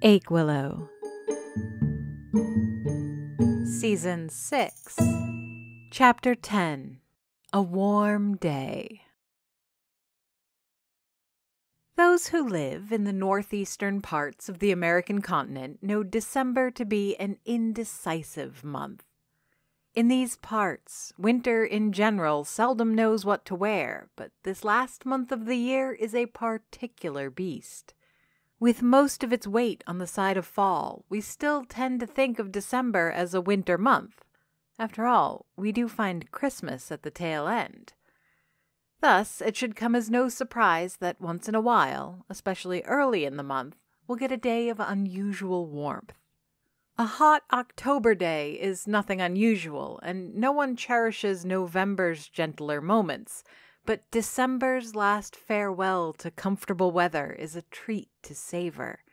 Ache Willow, Season 6, Chapter 10, A Warm Day. Those who live in the northeastern parts of the American continent know December to be an indecisive month. In these parts, winter in general seldom knows what to wear, but this last month of the year is a particular beast. With most of its weight on the side of fall, we still tend to think of December as a winter month. After all, we do find Christmas at the tail end. Thus, it should come as no surprise that once in a while, especially early in the month, we'll get a day of unusual warmth. A hot October day is nothing unusual, and no one cherishes November's gentler moments, but December's last farewell to comfortable weather is a treat to savor.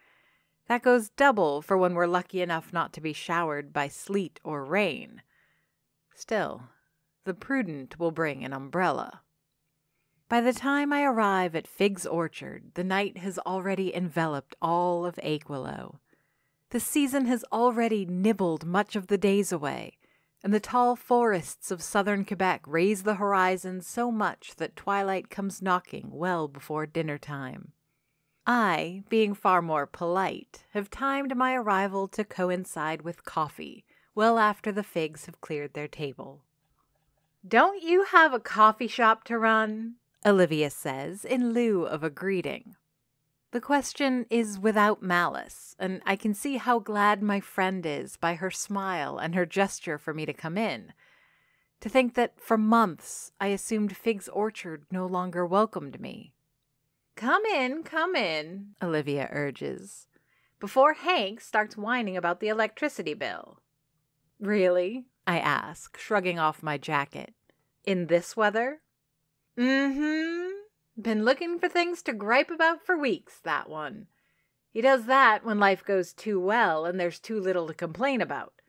That goes double for when we're lucky enough not to be showered by sleet or rain. Still, the prudent will bring an umbrella. By the time I arrive at Fig's orchard, the night has already enveloped all of Ache Willow. The season has already nibbled much of the days away, and the tall forests of southern Quebec raise the horizon so much that twilight comes knocking well before dinner time. I, being far more polite, have timed my arrival to coincide with coffee, well after the figs have cleared their table. "Don't you have a coffee shop to run?" Olivia says, in lieu of a greeting. The question is without malice, and I can see how glad my friend is by her smile and her gesture for me to come in. To think that for months I assumed Fig's orchard no longer welcomed me. Come in, Olivia urges, before Hank starts whining about the electricity bill." "Really?" I ask, shrugging off my jacket. "In this weather?" Been looking for things to gripe about for weeks, that one. He does that when life goes too well and there's too little to complain about.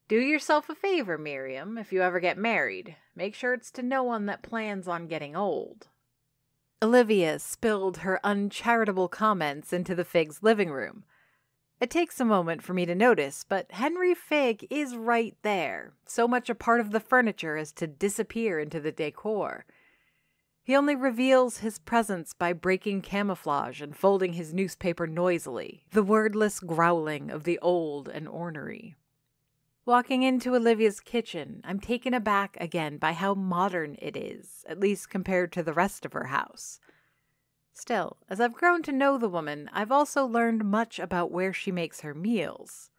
Do yourself a favor, Miriam, if you ever get married. Make sure it's to no one that plans on getting old." Olivia spilled her uncharitable comments into the Fig's living room. It takes a moment for me to notice, but Henry Fig is right there, so much a part of the furniture as to disappear into the decor. He only reveals his presence by breaking camouflage and folding his newspaper noisily, the wordless growling of the old and ornery. Walking into Olivia's kitchen, I'm taken aback again by how modern it is, at least compared to the rest of her house. Still, as I've grown to know the woman, I've also learned much about where she makes her meals.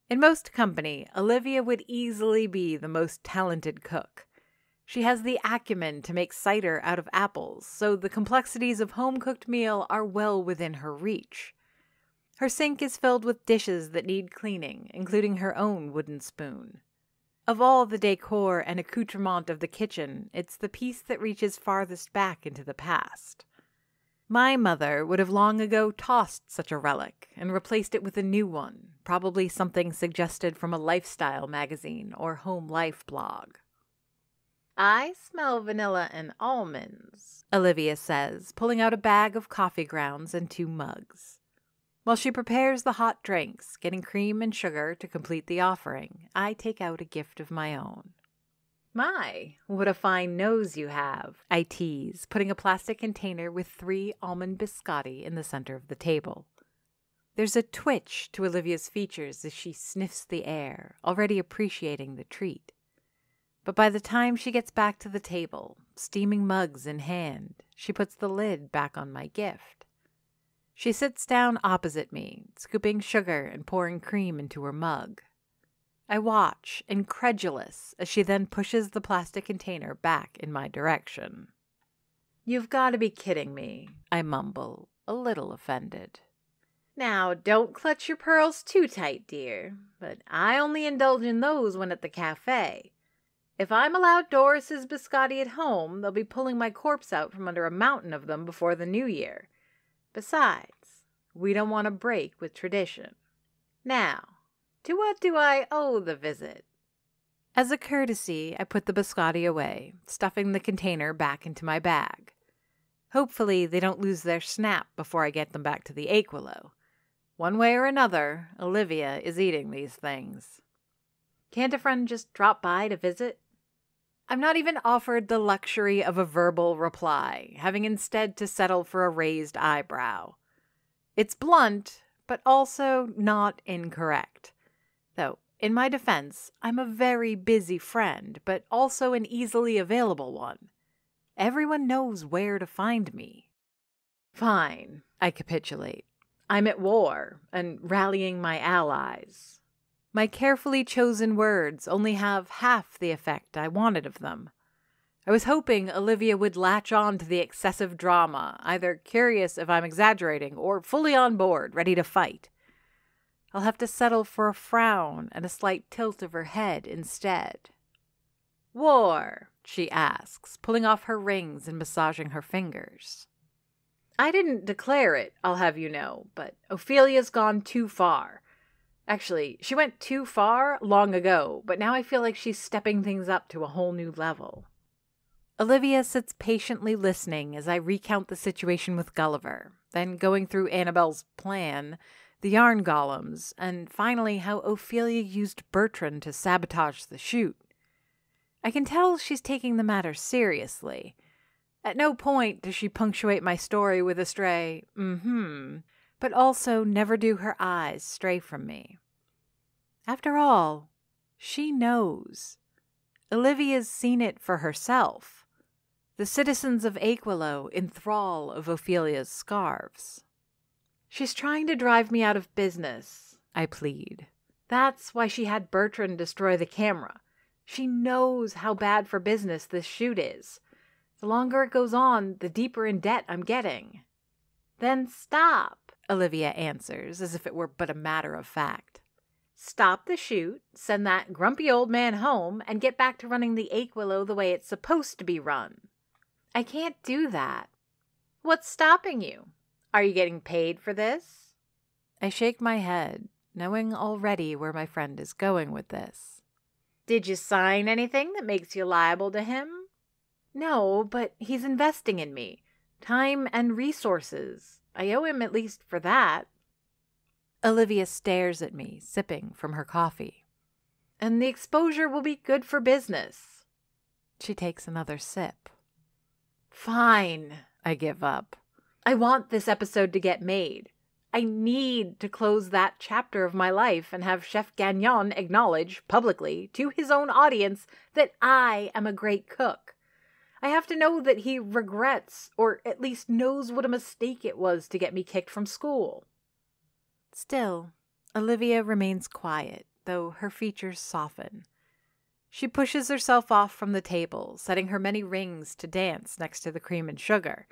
In most company, Olivia would easily be the most talented cook. She has the acumen to make cider out of apples, so the complexities of home-cooked meal are well within her reach. Her sink is filled with dishes that need cleaning, including her own wooden spoon. Of all the decor and accoutrement of the kitchen, it's the piece that reaches farthest back into the past. My mother would have long ago tossed such a relic and replaced it with a new one, probably something suggested from a lifestyle magazine or home life blog. "I smell vanilla and almonds," Olivia says, pulling out a bag of coffee grounds and 2 mugs. While she prepares the hot drinks, getting cream and sugar to complete the offering, I take out a gift of my own. "My, what a fine nose you have," I tease, putting a plastic container with 3 almond biscotti in the center of the table. There's a twitch to Olivia's features as she sniffs the air, already appreciating the treat. But by the time she gets back to the table, steaming mugs in hand, she puts the lid back on my gift. She sits down opposite me, scooping sugar and pouring cream into her mug. I watch, incredulous, as she then pushes the plastic container back in my direction. "You've got to be kidding me," I mumble, a little offended. "Now, don't clutch your pearls too tight, dear, but I only indulge in those when at the cafe. If I'm allowed Doris's biscotti at home, they'll be pulling my corpse out from under a mountain of them before the new year. Besides, we don't want to break with tradition. Now, to what do I owe the visit?" As a courtesy, I put the biscotti away, stuffing the container back into my bag. Hopefully, they don't lose their snap before I get them back to the Aquilo. One way or another, Olivia is eating these things. Can't a friend just drop by to visit? I'm not even offered the luxury of a verbal reply, having instead to settle for a raised eyebrow. It's blunt, but also not incorrect. Though, in my defense, I'm a very busy friend, but also an easily available one. Everyone knows where to find me. Fine, I capitulate. I'm at war and rallying my allies. My carefully chosen words only have half the effect I wanted of them. I was hoping Olivia would latch on to the excessive drama, either curious if I'm exaggerating or fully on board, ready to fight. I'll have to settle for a frown and a slight tilt of her head instead. War, she asks, pulling off her rings and massaging her fingers. I didn't declare it, I'll have you know, but Ophelia's gone too far. Actually, she went too far long ago, but now I feel like she's stepping things up to a whole new level. Olivia sits patiently listening as I recount the situation with Gulliver, then going through Annabelle's plan, the yarn golems, and finally how Ophelia used Bertrand to sabotage the shoot. I can tell she's taking the matter seriously. At no point does she punctuate my story with a stray, but also never do her eyes stray from me. After all, she knows. Olivia's seen it for herself. The citizens of Aquilo in thrall of Ophelia's scarves. She's trying to drive me out of business, I plead. That's why she had Bertrand destroy the camera. She knows how bad for business this shoot is. The longer it goes on, the deeper in debt I'm getting. Then stop, Olivia answers, as if it were but a matter of fact. Stop the shoot, send that grumpy old man home, and get back to running the Aquilo the way it's supposed to be run. I can't do that. What's stopping you? Are you getting paid for this? I shake my head, knowing already where my friend is going with this. Did you sign anything that makes you liable to him? No, but he's investing in me. Time and resources. I owe him at least for that. Olivia stares at me, sipping from her coffee. And the exposure will be good for business. She takes another sip. Fine, I give up. I want this episode to get made. I need to close that chapter of my life and have Chef Gagnon acknowledge publicly to his own audience that I am a great cook. I have to know that he regrets, or at least knows what a mistake it was to get me kicked from school. Still, Olivia remains quiet, though her features soften. She pushes herself off from the table, setting her many rings to dance next to the cream and sugar.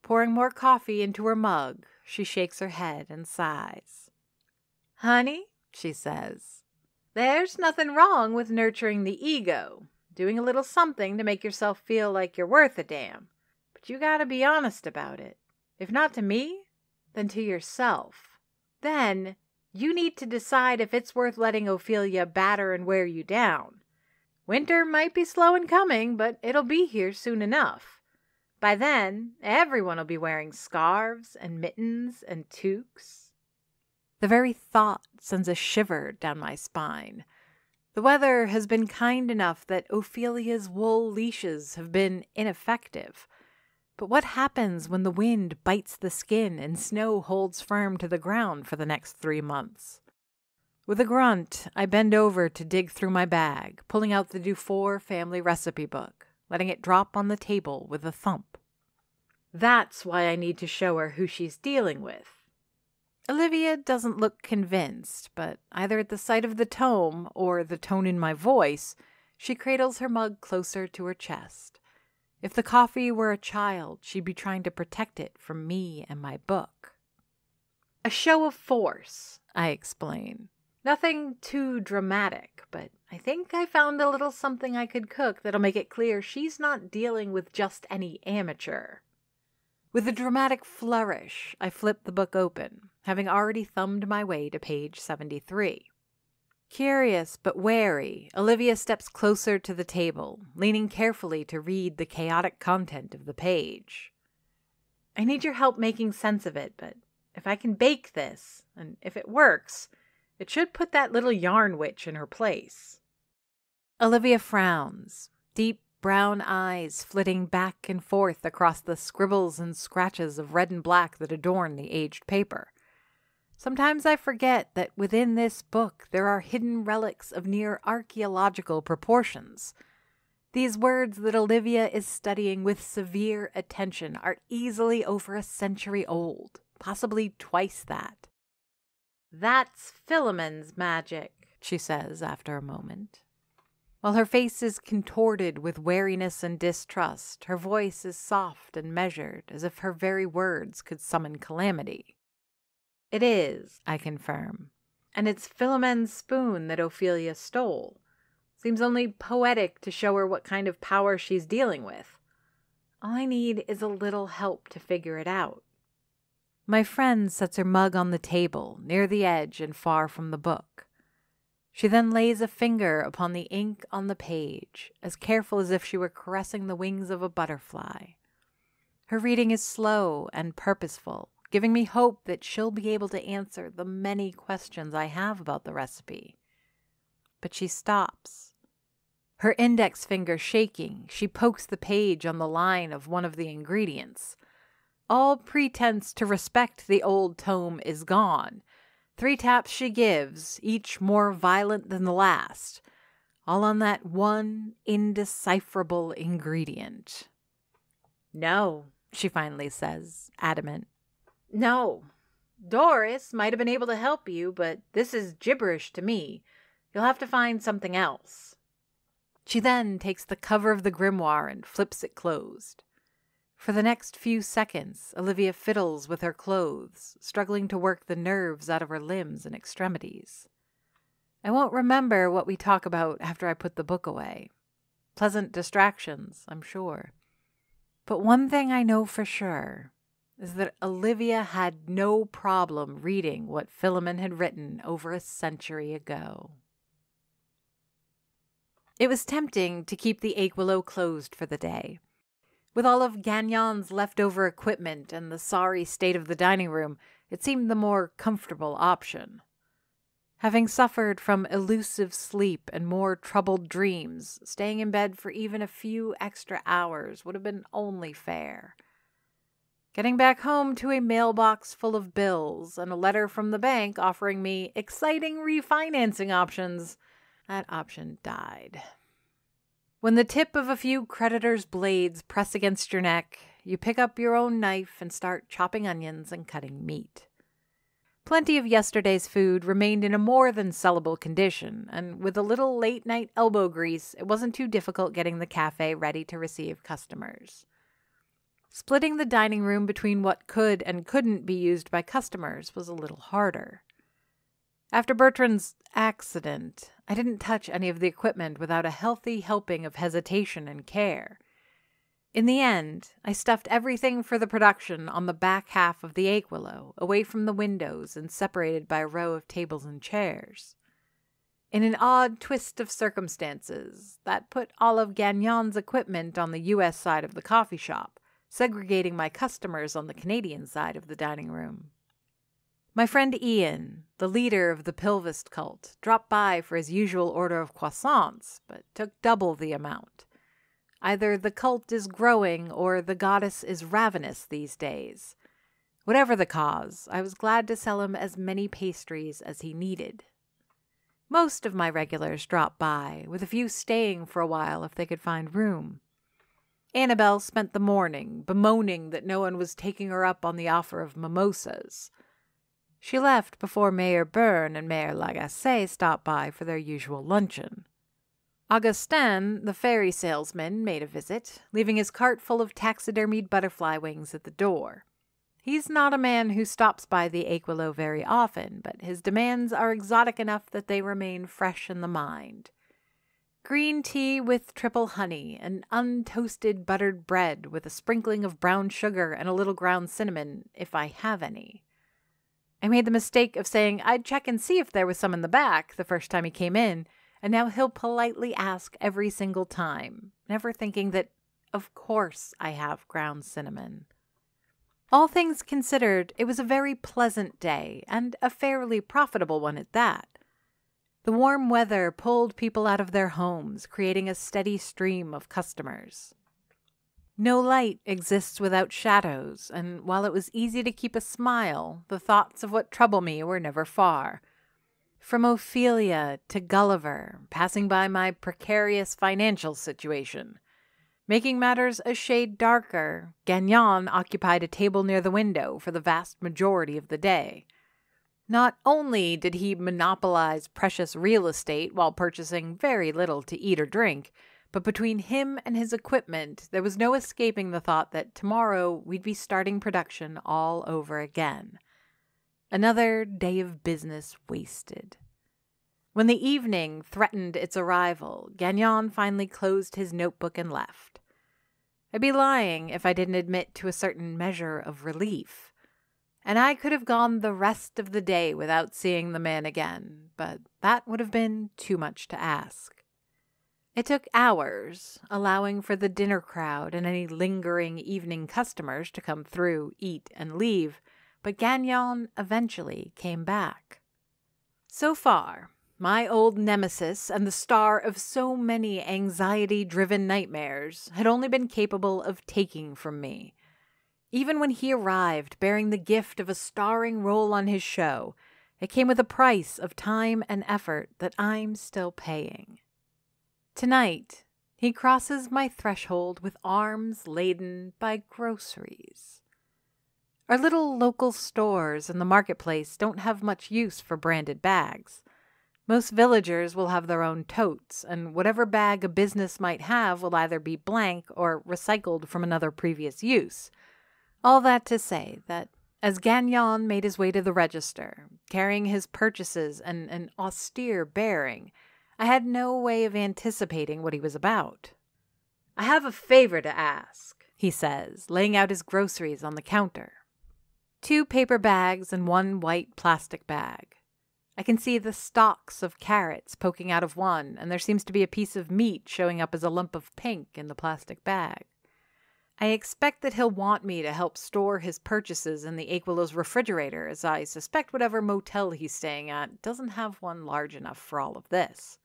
Pouring more coffee into her mug, she shakes her head and sighs. Honey, she says, there's nothing wrong with nurturing the ego, doing a little something to make yourself feel like you're worth a damn. But you gotta be honest about it. If not to me, then to yourself. Then you need to decide if it's worth letting Ophelia batter and wear you down. Winter might be slow in coming, but it'll be here soon enough. By then, everyone will be wearing scarves and mittens and toques. The very thought sends a shiver down my spine. The weather has been kind enough that Ophelia's wool leashes have been ineffective. But what happens when the wind bites the skin and snow holds firm to the ground for the next 3 months? With a grunt, I bend over to dig through my bag, pulling out the Dufour family recipe book, letting it drop on the table with a thump. That's why I need to show her who she's dealing with. Olivia doesn't look convinced, but either at the sight of the tome or the tone in my voice, she cradles her mug closer to her chest. If the coffee were a child, she'd be trying to protect it from me and my book. A show of force, I explain. Nothing too dramatic, but I think I found a little something I could cook that'll make it clear she's not dealing with just any amateur. With a dramatic flourish, I flip the book open, having already thumbed my way to page 73. Curious but wary, Olivia steps closer to the table, leaning carefully to read the chaotic content of the page. I need your help making sense of it, but if I can bake this, and if it works, it should put that little yarn witch in her place. Olivia frowns, deep brown eyes flitting back and forth across the scribbles and scratches of red and black that adorn the aged paper. Sometimes I forget that within this book there are hidden relics of near archaeological proportions. These words that Olivia is studying with severe attention are easily over a century old, possibly twice that. "That's Philemon's magic," she says after a moment. While her face is contorted with wariness and distrust, her voice is soft and measured, as if her very words could summon calamity. "It is," I confirm, "and it's Philemon's spoon that Ophelia stole. Seems only poetic to show her what kind of power she's dealing with. All I need is a little help to figure it out." My friend sets her mug on the table, near the edge and far from the book. She then lays a finger upon the ink on the page, as careful as if she were caressing the wings of a butterfly. Her reading is slow and purposeful, giving me hope that she'll be able to answer the many questions I have about the recipe. But she stops. Her index finger shaking, she pokes the page on the line of one of the ingredients. All pretense to respect the old tome is gone. 3 taps she gives, each more violent than the last, all on that one indecipherable ingredient. "No," she finally says, adamant. "No. Doris might have been able to help you, but this is gibberish to me. You'll have to find something else." She then takes the cover of the grimoire and flips it closed. For the next few seconds, Olivia fiddles with her clothes, struggling to work the nerves out of her limbs and extremities. I won't remember what we talk about after I put the book away. Pleasant distractions, I'm sure. But one thing I know for sure is that Olivia had no problem reading what Philemon had written over a century ago. It was tempting to keep the Aquilo closed for the day. With all of Gagnon's leftover equipment and the sorry state of the dining room, it seemed the more comfortable option. Having suffered from elusive sleep and more troubled dreams, staying in bed for even a few extra hours would have been only fair. Getting back home to a mailbox full of bills and a letter from the bank offering me exciting refinancing options, that option died. When the tip of a few creditors' blades press against your neck, you pick up your own knife and start chopping onions and cutting meat. Plenty of yesterday's food remained in a more than sellable condition, and with a little late-night elbow grease, it wasn't too difficult getting the cafe ready to receive customers. Splitting the dining room between what could and couldn't be used by customers was a little harder. After Bertrand's accident, I didn't touch any of the equipment without a healthy helping of hesitation and care. In the end, I stuffed everything for the production on the back half of the Aquilo, away from the windows and separated by a row of tables and chairs. In an odd twist of circumstances, that put all of Gagnon's equipment on the U.S. side of the coffee shop, segregating my customers on the Canadian side of the dining room. My friend Ian, the leader of the Pilvist cult, dropped by for his usual order of croissants, but took double the amount. Either the cult is growing or the goddess is ravenous these days. Whatever the cause, I was glad to sell him as many pastries as he needed. Most of my regulars dropped by, with a few staying for a while if they could find room. Annabelle spent the morning bemoaning that no one was taking her up on the offer of mimosas. She left before Mayor Byrne and Mayor Lagacé stopped by for their usual luncheon. Augustin, the fairy salesman, made a visit, leaving his cart full of taxidermied butterfly wings at the door. He's not a man who stops by the Aquilo very often, but his demands are exotic enough that they remain fresh in the mind. Green tea with triple honey, and untoasted buttered bread with a sprinkling of brown sugar and a little ground cinnamon, if I have any. I made the mistake of saying I'd check and see if there was some in the back the first time he came in, and now he'll politely ask every single time, never thinking that, of course, I have ground cinnamon. All things considered, it was a very pleasant day, and a fairly profitable one at that. The warm weather pulled people out of their homes, creating a steady stream of customers. No light exists without shadows, and while it was easy to keep a smile, the thoughts of what troubled me were never far. From Ophelia to Gulliver, passing by my precarious financial situation. Making matters a shade darker, Gagnon occupied a table near the window for the vast majority of the day. Not only did he monopolize precious real estate while purchasing very little to eat or drink, but between him and his equipment, there was no escaping the thought that tomorrow we'd be starting production all over again. Another day of business wasted. When the evening threatened its arrival, Gagnon finally closed his notebook and left. I'd be lying if I didn't admit to a certain measure of relief. And I could have gone the rest of the day without seeing the man again, but that would have been too much to ask. It took hours, allowing for the dinner crowd and any lingering evening customers to come through, eat, and leave, but Gagnon eventually came back. So far, my old nemesis and the star of so many anxiety-driven nightmares had only been capable of taking from me. Even when he arrived bearing the gift of a starring role on his show, it came with a price of time and effort that I'm still paying. Tonight, he crosses my threshold with arms laden by groceries. Our little local stores in the marketplace don't have much use for branded bags. Most villagers will have their own totes, and whatever bag a business might have will either be blank or recycled from another previous use. All that to say that as Gagnon made his way to the register, carrying his purchases and an austere bearing, I had no way of anticipating what he was about. "I have a favor to ask," he says, laying out his groceries on the counter. 2 paper bags and 1 white plastic bag. I can see the stalks of carrots poking out of one, and there seems to be a piece of meat showing up as a lump of pink in the plastic bag. I expect that he'll want me to help store his purchases in the Aquilous refrigerator, as I suspect whatever motel he's staying at doesn't have one large enough for all of this.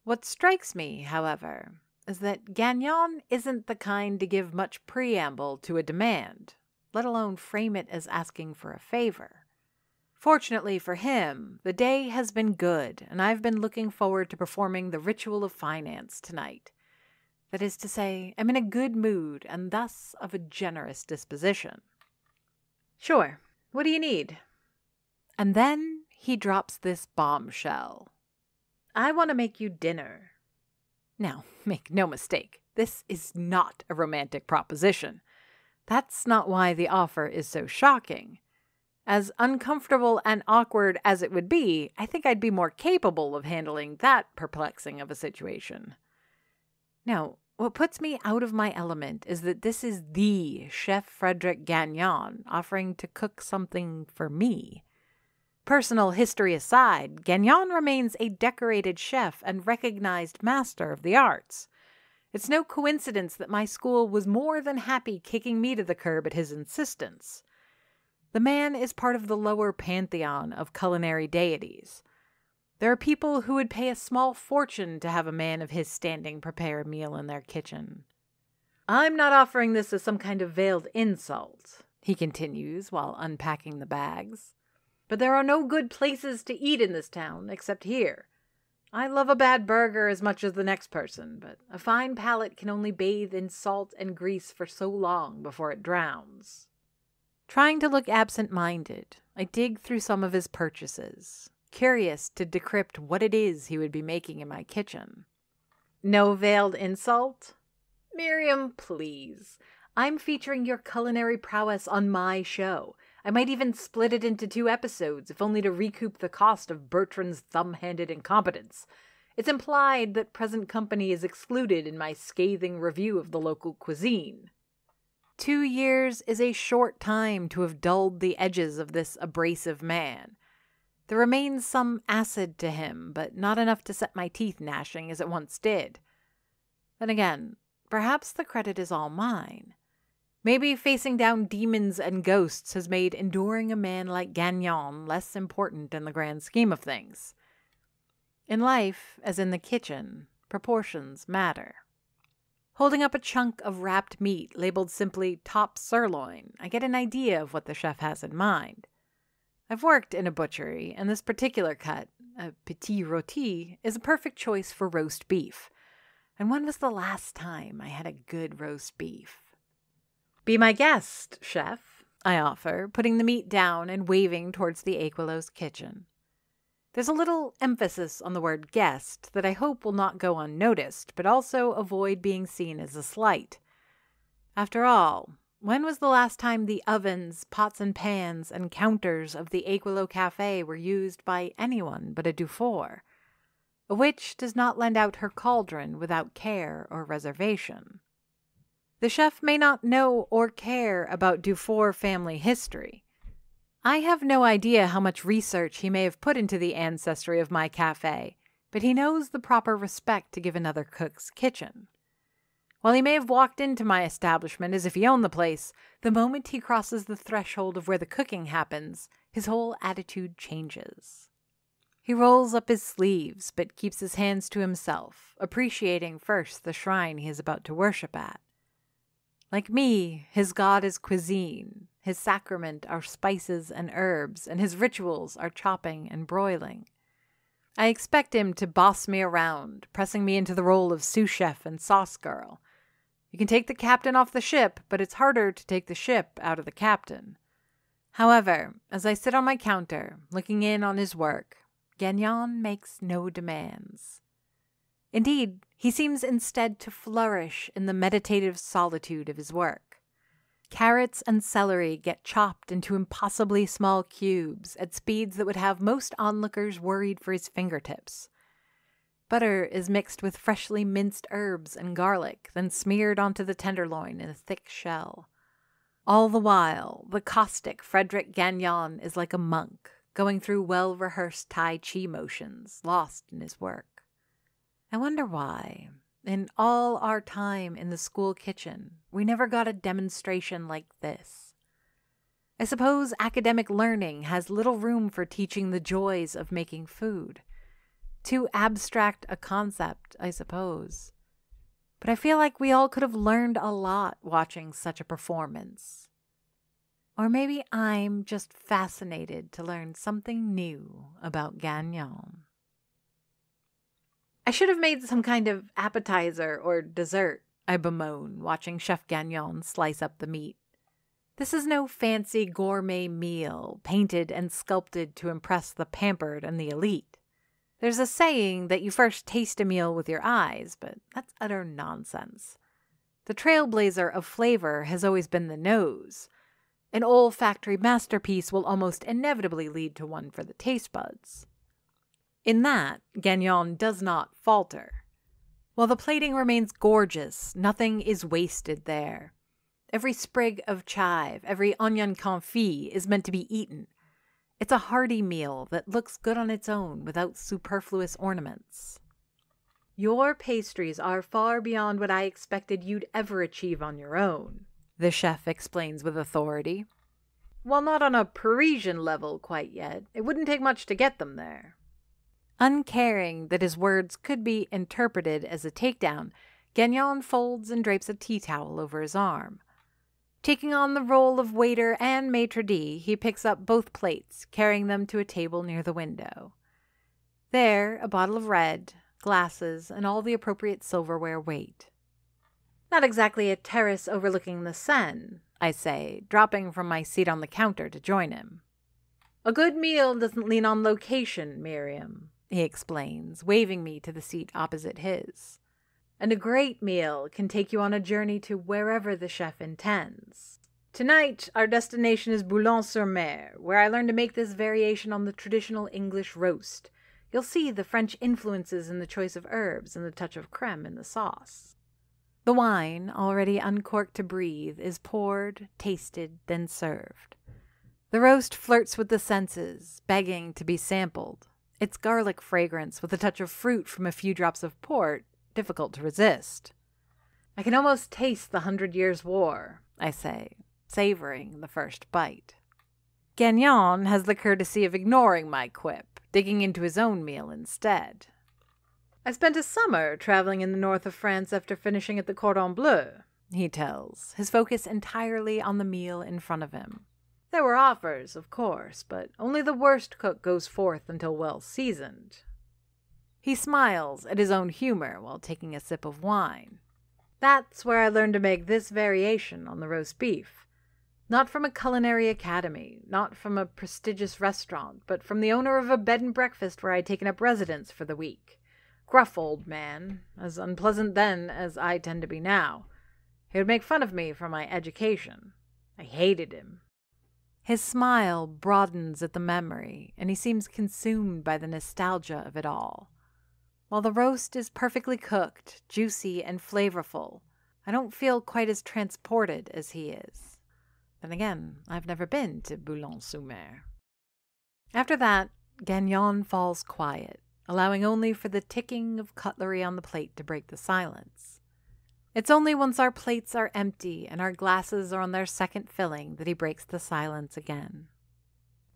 What strikes me, however, is that Gagnon isn't the kind to give much preamble to a demand, let alone frame it as asking for a favor. Fortunately for him, the day has been good, and I've been looking forward to performing the ritual of finance tonight. That is to say, I'm in a good mood and thus of a generous disposition. "Sure. What do you need?" And then he drops this bombshell. "I want to make you dinner." Now, make no mistake, this is not a romantic proposition. That's not why the offer is so shocking. As uncomfortable and awkward as it would be, I think I'd be more capable of handling that perplexing of a situation. Now, what puts me out of my element is that this is the Chef Frederick Gagnon offering to cook something for me. Personal history aside, Gagnon remains a decorated chef and recognized master of the arts. It's no coincidence that my school was more than happy kicking me to the curb at his insistence. The man is part of the lower pantheon of culinary deities. There are people who would pay a small fortune to have a man of his standing prepare a meal in their kitchen. "I'm not offering this as some kind of veiled insult," he continues while unpacking the bags. "But there are no good places to eat in this town except here. I love a bad burger as much as the next person, but a fine palate can only bathe in salt and grease for so long before it drowns." Trying to look absent-minded, I dig through some of his purchases, curious to decrypt what it is he would be making in my kitchen. "No veiled insult? Miriam, please. I'm featuring your culinary prowess on my show. I might even split it into 2 episodes, if only to recoup the cost of Bertrand's thumb-handed incompetence. It's implied that present company is excluded in my scathing review of the local cuisine." 2 years is a short time to have dulled the edges of this abrasive man. There remains some acid to him, but not enough to set my teeth gnashing as it once did. Then again, perhaps the credit is all mine. Maybe facing down demons and ghosts has made enduring a man like Gagnon less important in the grand scheme of things. In life, as in the kitchen, proportions matter. Holding up a chunk of wrapped meat labeled simply top sirloin, I get an idea of what the chef has in mind. I've worked in a butchery, and this particular cut, a petit rôti, is a perfect choice for roast beef. And when was the last time I had a good roast beef? "Be my guest, chef," I offer, putting the meat down and waving towards the Aquilo's kitchen. There's a little emphasis on the word guest that I hope will not go unnoticed, but also avoid being seen as a slight. After all, when was the last time the ovens, pots and pans, and counters of the Aquilo Café were used by anyone but a Dufour? A witch does not lend out her cauldron without care or reservation. The chef may not know or care about Dufour family history. I have no idea how much research he may have put into the ancestry of my cafe, but he knows the proper respect to give another cook's kitchen. While he may have walked into my establishment as if he owned the place, the moment he crosses the threshold of where the cooking happens, his whole attitude changes. He rolls up his sleeves, but keeps his hands to himself, appreciating first the shrine he is about to worship at. Like me, his god is cuisine, his sacrament are spices and herbs, and his rituals are chopping and broiling. I expect him to boss me around, pressing me into the role of sous chef and sauce girl. You can take the captain off the ship, but it's harder to take the ship out of the captain. However, as I sit on my counter, looking in on his work, Gagnon makes no demands. Indeed, he seems instead to flourish in the meditative solitude of his work. Carrots and celery get chopped into impossibly small cubes at speeds that would have most onlookers worried for his fingertips. Butter is mixed with freshly minced herbs and garlic, then smeared onto the tenderloin in a thick shell. All the while, the caustic Frederick Gagnon is like a monk, going through well-rehearsed Tai Chi motions, lost in his work. I wonder why, in all our time in the school kitchen, we never got a demonstration like this. I suppose academic learning has little room for teaching the joys of making food. Too abstract a concept, I suppose. But I feel like we all could have learned a lot watching such a performance. Or maybe I'm just fascinated to learn something new about Gagnon. I should have made some kind of appetizer or dessert, I bemoan, watching Chef Gagnon slice up the meat. This is no fancy gourmet meal, painted and sculpted to impress the pampered and the elite. There's a saying that you first taste a meal with your eyes, but that's utter nonsense. The trailblazer of flavor has always been the nose. An olfactory masterpiece will almost inevitably lead to one for the taste buds. In that, Gagnon does not falter. While the plating remains gorgeous, nothing is wasted there. Every sprig of chive, every onion confit is meant to be eaten. It's a hearty meal that looks good on its own without superfluous ornaments. "Your pastries are far beyond what I expected you'd ever achieve on your own," the chef explains with authority. "While not on a Parisian level quite yet, it wouldn't take much to get them there." Uncaring that his words could be interpreted as a takedown, Gagnon folds and drapes a tea towel over his arm. Taking on the role of waiter and maitre d', he picks up both plates, carrying them to a table near the window. There, a bottle of red, glasses, and all the appropriate silverware wait. "Not exactly a terrace overlooking the Seine," I say, dropping from my seat on the counter to join him. "A good meal doesn't lean on location, Miriam," he explains, waving me to the seat opposite his. "And a great meal can take you on a journey to wherever the chef intends. Tonight, our destination is Boulogne-sur-Mer, where I learned to make this variation on the traditional English roast. You'll see the French influences in the choice of herbs and the touch of creme in the sauce." The wine, already uncorked to breathe, is poured, tasted, then served. The roast flirts with the senses, begging to be sampled. Its garlic fragrance with a touch of fruit from a few drops of port, difficult to resist. I can almost taste the 100 Years' War, I say, savoring the first bite. Gagnon has the courtesy of ignoring my quip, digging into his own meal instead. I spent a summer traveling in the north of France after finishing at the Cordon Bleu, he tells, his focus entirely on the meal in front of him. There were offers, of course, but only the worst cook goes forth until well seasoned. He smiles at his own humor while taking a sip of wine. That's where I learned to make this variation on the roast beef. Not from a culinary academy, not from a prestigious restaurant, but from the owner of a bed and breakfast where I'd taken up residence for the week. Gruff old man, as unpleasant then as I tend to be now. He would make fun of me for my education. I hated him. His smile broadens at the memory, and he seems consumed by the nostalgia of it all. While the roast is perfectly cooked, juicy, and flavorful, I don't feel quite as transported as he is. Then again, I've never been to Boulogne-sur-Mer. After that, Gagnon falls quiet, allowing only for the ticking of cutlery on the plate to break the silence. It's only once our plates are empty and our glasses are on their second filling that he breaks the silence again.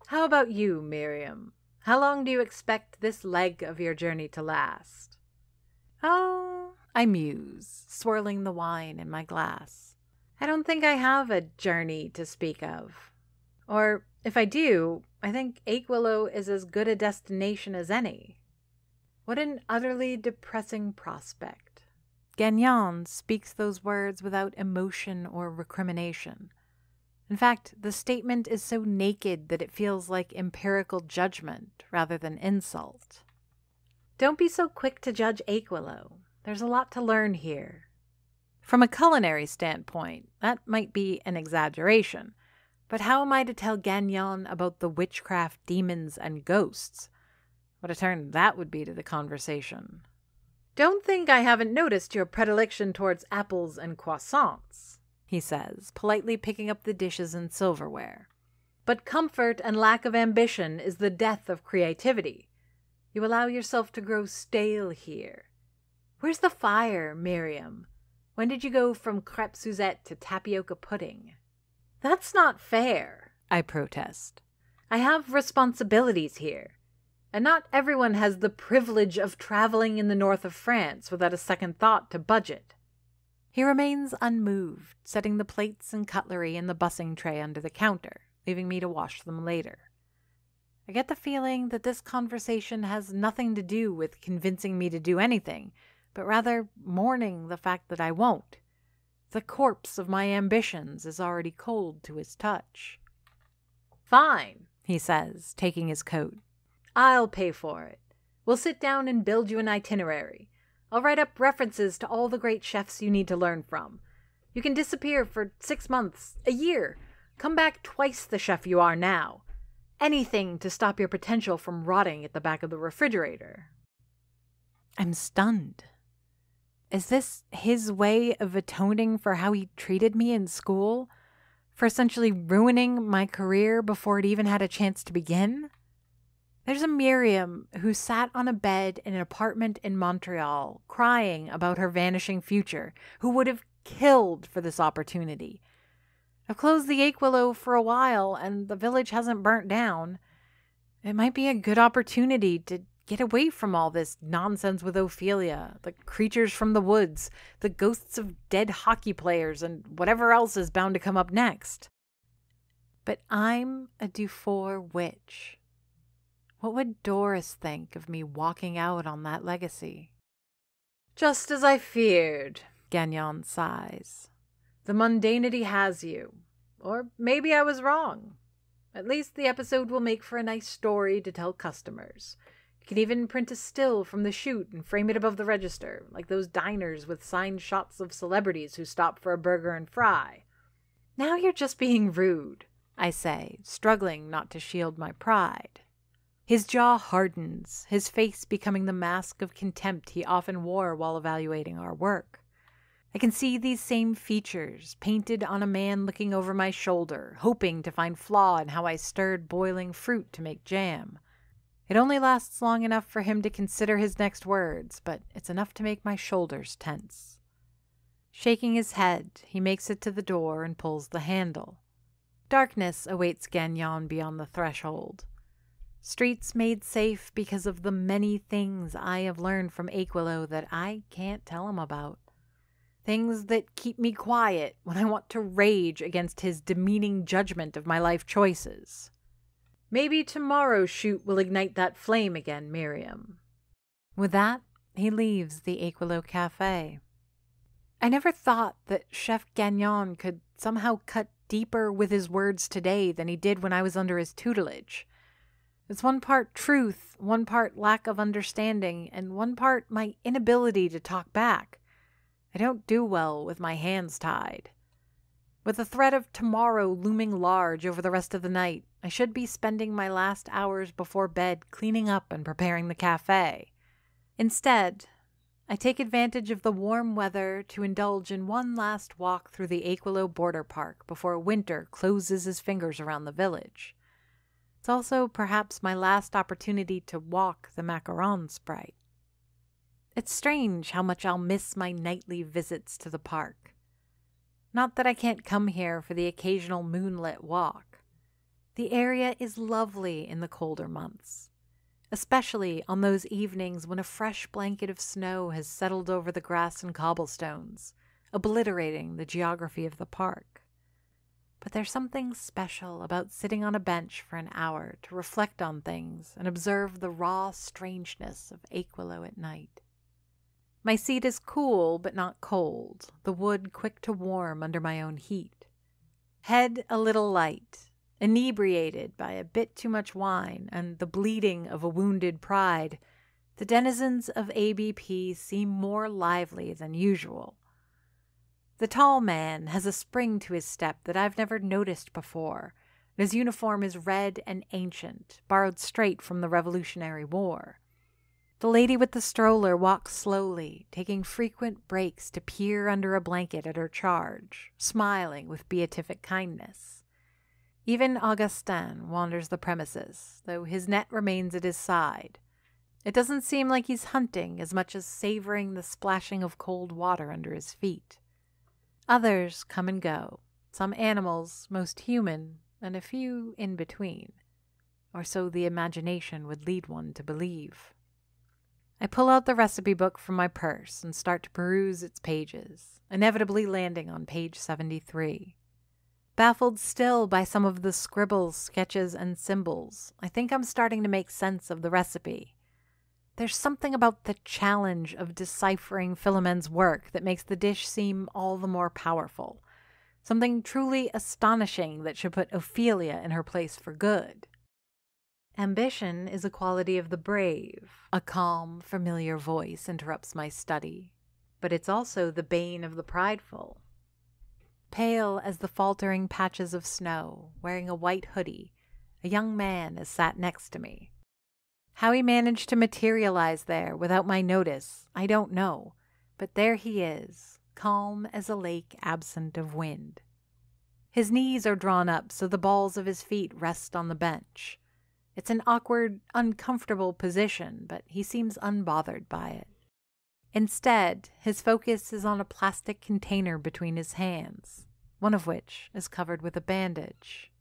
How about you, Miriam? How long do you expect this leg of your journey to last? Oh, I muse, swirling the wine in my glass. I don't think I have a journey to speak of. Or, if I do, I think Aquilo is as good a destination as any. What an utterly depressing prospect. Gagnon speaks those words without emotion or recrimination. In fact, the statement is so naked that it feels like empirical judgment rather than insult. Don't be so quick to judge Aquilo. There's a lot to learn here. From a culinary standpoint, that might be an exaggeration, but how am I to tell Gagnon about the witchcraft, demons, and ghosts? What a turn that would be to the conversation. Don't think I haven't noticed your predilection towards apples and croissants, he says, politely picking up the dishes and silverware. But comfort and lack of ambition is the death of creativity. You allow yourself to grow stale here. Where's the fire, Miriam? When did you go from crêpe Suzette to tapioca pudding? That's not fair, I protest. I have responsibilities here. And not everyone has the privilege of traveling in the north of France without a second thought to budget. He remains unmoved, setting the plates and cutlery in the bussing tray under the counter, leaving me to wash them later. I get the feeling that this conversation has nothing to do with convincing me to do anything, but rather mourning the fact that I won't. The corpse of my ambitions is already cold to his touch. Fine, he says, taking his coat. I'll pay for it. We'll sit down and build you an itinerary. I'll write up references to all the great chefs you need to learn from. You can disappear for 6 months, a year. Come back twice the chef you are now. Anything to stop your potential from rotting at the back of the refrigerator. I'm stunned. Is this his way of atoning for how he treated me in school? For essentially ruining my career before it even had a chance to begin? There's a Miriam who sat on a bed in an apartment in Montreal crying about her vanishing future, who would have killed for this opportunity. I've closed the Aquilo for a while and the village hasn't burnt down. It might be a good opportunity to get away from all this nonsense with Ophelia, the creatures from the woods, the ghosts of dead hockey players, and whatever else is bound to come up next. But I'm a Dufour witch. What would Doris think of me walking out on that legacy? Just as I feared, Gagnon sighs. The mundanity has you. Or maybe I was wrong. At least the episode will make for a nice story to tell customers. You can even print a still from the shoot and frame it above the register, like those diners with signed shots of celebrities who stop for a burger and fry. Now you're just being rude, I say, struggling not to shield my pride. His jaw hardens, his face becoming the mask of contempt he often wore while evaluating our work. I can see these same features painted on a man looking over my shoulder, hoping to find flaw in how I stirred boiling fruit to make jam. It only lasts long enough for him to consider his next words, but it's enough to make my shoulders tense. Shaking his head, he makes it to the door and pulls the handle. Darkness awaits Gagnon beyond the threshold. Streets made safe because of the many things I have learned from Aquilo that I can't tell him about. Things that keep me quiet when I want to rage against his demeaning judgment of my life choices. Maybe tomorrow's shoot will ignite that flame again, Miriam. With that, he leaves the Aquilo Cafe. I never thought that Chef Gagnon could somehow cut deeper with his words today than he did when I was under his tutelage. It's one part truth, one part lack of understanding, and one part my inability to talk back. I don't do well with my hands tied. With the threat of tomorrow looming large over the rest of the night, I should be spending my last hours before bed cleaning up and preparing the cafe. Instead, I take advantage of the warm weather to indulge in one last walk through the Aquilo border park before winter closes his fingers around the village. It's also perhaps my last opportunity to walk the macaron sprite. It's strange how much I'll miss my nightly visits to the park. Not that I can't come here for the occasional moonlit walk. The area is lovely in the colder months, especially on those evenings when a fresh blanket of snow has settled over the grass and cobblestones, obliterating the geography of the park. But there's something special about sitting on a bench for an hour to reflect on things and observe the raw strangeness of Aquilo at night. My seat is cool but not cold, the wood quick to warm under my own heat. Head a little light, inebriated by a bit too much wine and the bleeding of a wounded pride, the denizens of ABP seem more lively than usual. The tall man has a spring to his step that I've never noticed before, and his uniform is red and ancient, borrowed straight from the Revolutionary War. The lady with the stroller walks slowly, taking frequent breaks to peer under a blanket at her charge, smiling with beatific kindness. Even Augustin wanders the premises, though his net remains at his side. It doesn't seem like he's hunting as much as savoring the splashing of cold water under his feet. Others come and go, some animals, most human, and a few in between. Or so the imagination would lead one to believe. I pull out the recipe book from my purse and start to peruse its pages, inevitably landing on page 73. Baffled still by some of the scribbles, sketches, and symbols, I think I'm starting to make sense of the recipe. There's something about the challenge of deciphering Philomen's work that makes the dish seem all the more powerful. Something truly astonishing that should put Ophelia in her place for good. Ambition is a quality of the brave, a calm, familiar voice interrupts my study. But it's also the bane of the prideful. Pale as the faltering patches of snow, wearing a white hoodie, a young man has sat next to me. How he managed to materialize there without my notice, I don't know, but there he is, calm as a lake absent of wind. His knees are drawn up so the balls of his feet rest on the bench. It's an awkward, uncomfortable position, but he seems unbothered by it. Instead, his focus is on a plastic container between his hands, one of which is covered with a bandage.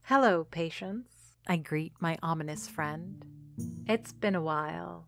"Hello, Patience," I greet my ominous friend. "It's been a while."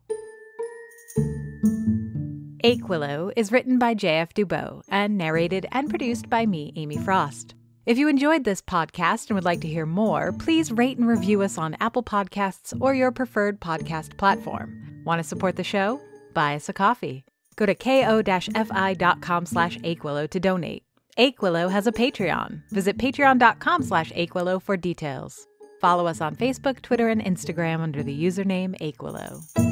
Aquilo is written by J.F. Dubow and narrated and produced by me, Amy Frost. If you enjoyed this podcast and would like to hear more, please rate and review us on Apple Podcasts or your preferred podcast platform. Want to support the show? Buy us a coffee. Go to ko-fi.com/Aquilo to donate. Aquilo has a Patreon. Visit patreon.com/Aquilo for details. Follow us on Facebook, Twitter, and Instagram under the username Aquilo.